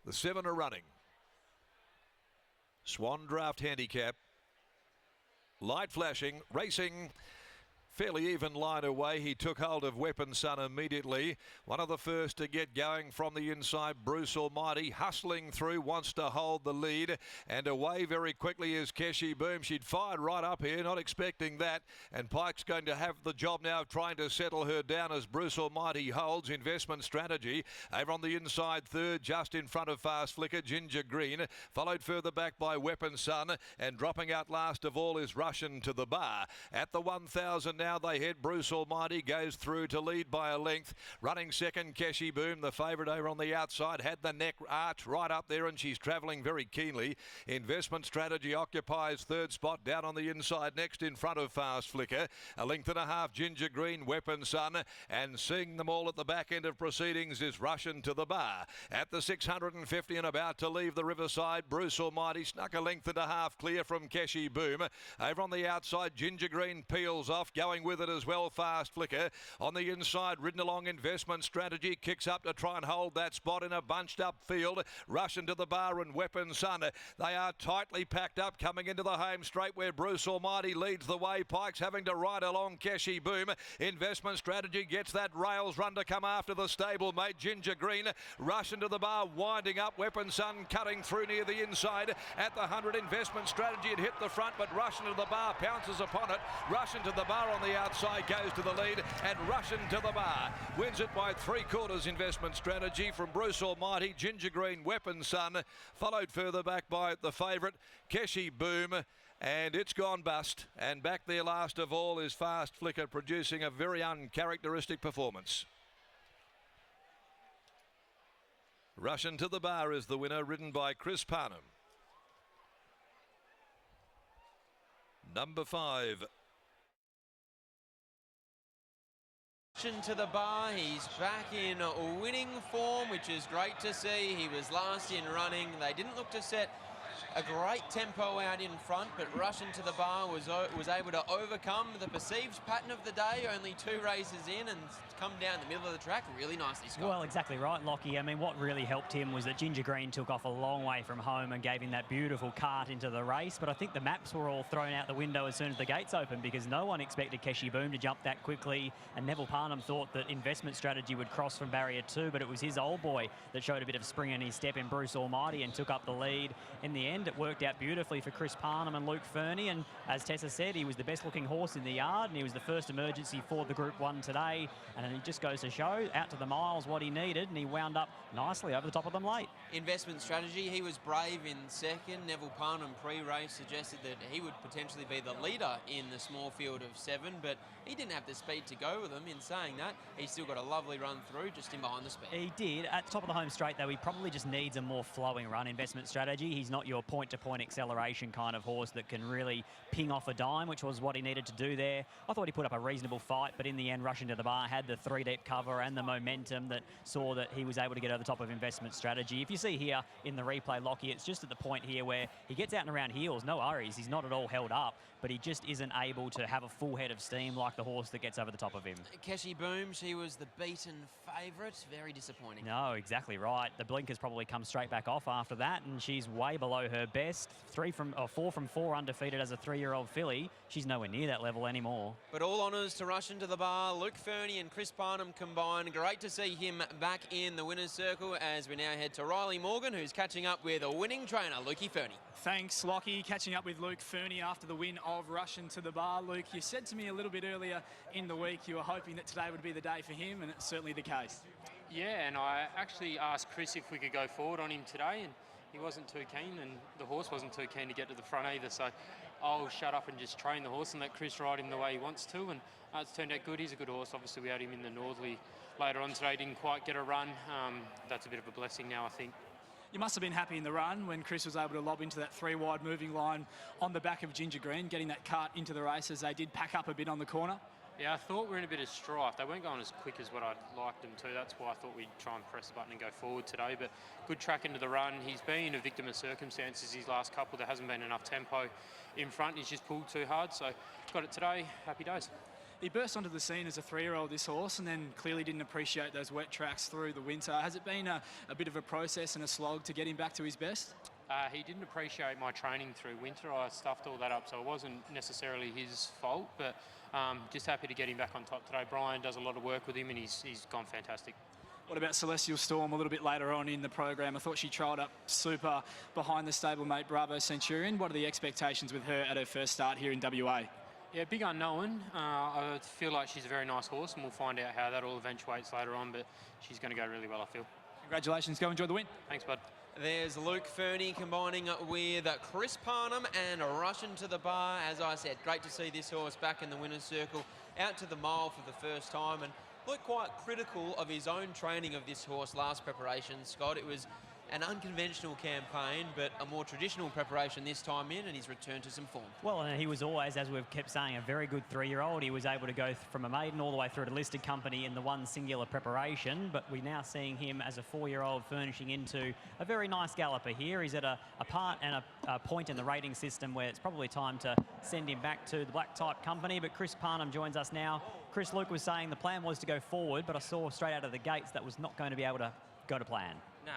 The 7 are running. Swan Draft Handicap. Light flashing, racing. Fairly even line away. He took hold of Weapon Son immediately. One of the first to get going from the inside, Bruce Almighty, hustling through, wants to hold the lead. And away very quickly is Keshi Boom. She'd fired right up here, not expecting that. And Pike's going to have the job now of trying to settle her down as Bruce Almighty holds. Investment Strategy over on the inside third, just in front of Fast Flicker, Ginger Green. Followed further back by Weapon Son. And dropping out last of all is Russian to the Bar. At the 1,000 now they head. Bruce Almighty goes through to lead by a length. Running second, Keshi Boom, the favourite over on the outside, had the neck arch right up there and she's travelling very keenly. Investment Strategy occupies third spot down on the inside, next in front of Fast Flicker. A length and a half, Ginger Green, Weapon Son, and seeing them all at the back end of proceedings is Russian to the Bar. At the 650 and about to leave the Riverside, Bruce Almighty snuck a length and a half clear from Keshi Boom. Over on the outside, Ginger Green peels off, going with it as well, Fast Flicker. On the inside, ridden along, Investment Strategy kicks up to try and hold that spot in a bunched up field. Russian to the Bar and Weapon Son. They are tightly packed up coming into the home straight where Bruce Almighty leads the way. Pike's having to ride along Keshi Boom. Investment Strategy gets that rails run to come after the stablemate Ginger Green. Russian to the Bar, winding up. Weapon Son cutting through near the inside. At the 100, Investment Strategy had hit the front, but Russian to the Bar pounces upon it. Russian to the Bar on the outside goes to the lead, and Russian to the Bar wins it by 3/4. Investment Strategy from Bruce Almighty, Ginger Green, Weapon Son, followed further back by the favourite Keshi Boom, and it's gone bust. And back there last of all is Fast Flicker, producing a very uncharacteristic performance. Russian to the Bar is the winner, ridden by Chris Parnham. Number 5. To the Bar, he's back in winning form, which is great to see. He was last in running. They didn't look to set a great tempo out in front, but Russian to the Bar was able to overcome the perceived pattern of the day, only 2 races in, and come down the middle of the track really nicely, Scott. Well, exactly right, Lockie. I mean, what really helped him was that Ginger Green took off a long way from home and gave him that beautiful cart into the race. But I think the maps were all thrown out the window as soon as the gates opened, because no one expected Keshi Boom to jump that quickly. And Neville Parnham thought that Investment Strategy would cross from barrier 2, but it was his old boy that showed a bit of spring in his step in Bruce Almighty and took up the lead. In the end, it worked out beautifully for Chris Parnham and Luke Fernie. And as Tessa said, he was the best looking horse in the yard, and he was the first emergency for the Group 1 today. And it just goes to show out to the miles what he needed, and he wound up nicely over the top of them late. Investment Strategy, he was brave in second. Neville Parnham pre-race suggested that he would potentially be the leader in the small field of 7, but he didn't have the speed to go with them. In saying that, he still got a lovely run through, just in behind the speed. He did. At the top of the home straight, though, he probably just needs a more flowing run. Investment Strategy, he's not your point-to-point acceleration kind of horse that can really ping off a dime, which was what he needed to do there. I thought he put up a reasonable fight, but in the end, Rushing to the Bar had the 3-deep cover and the momentum that saw that he was able to get over the top of Investment Strategy. If you see here in the replay, Lockie, it's just at the point here where he gets out and around heels, no worries, he's not at all held up, but he just isn't able to have a full head of steam like the horse that gets over the top of him. Keshi Boom, she was the beaten favourite. Very disappointing. No, exactly right. The blinkers probably come straight back off after that, and she's way below her best. 4 from 4 undefeated as a 3-year-old filly. She's nowhere near that level anymore. But all honours to Russian to the Bar. Luke Fernie and Chris Parnham combined. Great to see him back in the winner's circle as we now head to Riley Morgan, who's catching up with a winning trainer, Lukey Fernie. Thanks, Lockie. Catching up with Luke Fernie after the win of Russian to the Bar. Luke, you said to me a little bit earlier in the week you were hoping that today would be the day for him, and it's certainly the case. Yeah, and I actually asked Chris if we could go forward on him today, and he wasn't too keen, and the horse wasn't too keen to get to the front either. So I'll shut up and just train the horse and let Chris ride him the way he wants to, and it's turned out good. He's a good horse. Obviously, we had him in the Northerly later on today. Didn't quite get a run. That's a bit of a blessing now, I think. You must have been happy in the run when Chris was able to lob into that 3-wide moving line on the back of Ginger Green, getting that cart into the race as they did pack up a bit on the corner. Yeah, I thought we were in a bit of strife. They weren't going as quick as what I'd liked them to. That's why I thought we'd try and press the button and go forward today. But good track into the run. He's been a victim of circumstances his last couple. There hasn't been enough tempo in front. He's just pulled too hard. So got it today. Happy days. He burst onto the scene as a 3-year-old, this horse, and then clearly didn't appreciate those wet tracks through the winter. Has it been a bit of a process and a slog to get him back to his best? He didn't appreciate my training through winter. I stuffed all that up, so it wasn't necessarily his fault, but just happy to get him back on top today. Brian does a lot of work with him, and he's gone fantastic. What about Celestial Storm a little bit later on in the program? I thought she trialled up super behind the stablemate Bravo Centurion. What are the expectations with her at her first start here in WA? Yeah, big unknown. I feel like she's a very nice horse, and we'll find out how that all eventuates later on, but she's going to go really well, I feel. Congratulations. Go enjoy the win. Thanks, bud. There's Luke Fernie combining with Chris Parnham and Russian to the bar. As I said, great to see this horse back in the winner's circle, out to the mile for the first time, and looked quite critical of his own training of this horse last preparation, Scott. It was an unconventional campaign, but a more traditional preparation this time in, and he's returned to some form. Well, and he was always, as we've kept saying, a very good 3-year-old. He was able to go from a maiden all the way through to listed company in the one singular preparation, but we're now seeing him as a 4-year-old furnishing into a very nice galloper here. He's at a part and a point in the rating system where it's probably time to send him back to the black type company, but Chris Parnham joins us now. Chris, Luke was saying the plan was to go forward, but I saw straight out of the gates that was not going to be able to go to plan. No,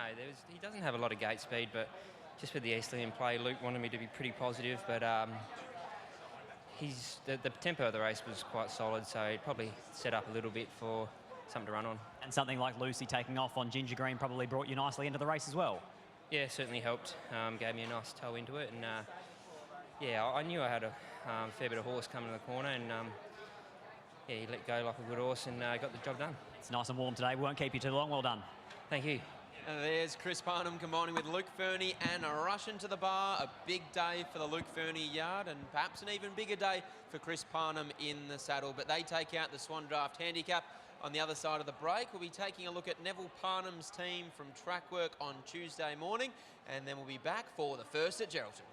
he doesn't have a lot of gate speed, but just with the Eastleigh play, Luke wanted me to be pretty positive, but the tempo of the race was quite solid, so he probably set up a little bit for something to run on. And something like Lucy taking off on Ginger Green probably brought you nicely into the race as well. Yeah, certainly helped. Gave me a nice toe into it, and yeah, I knew I had a fair bit of horse coming to the corner, and yeah, he let go like a good horse and got the job done. It's nice and warm today. We won't keep you too long. Well done. Thank you. And there's Chris Parnham combining with Luke Fernie and Russian to the bar. A big day for the Luke Fernie yard, and perhaps an even bigger day for Chris Parnham in the saddle. But they take out the Swan Draft handicap. On the other side of the break, we'll be taking a look at Neville Parnham's team from track work on Tuesday morning, and then we'll be back for the first at Geraldton.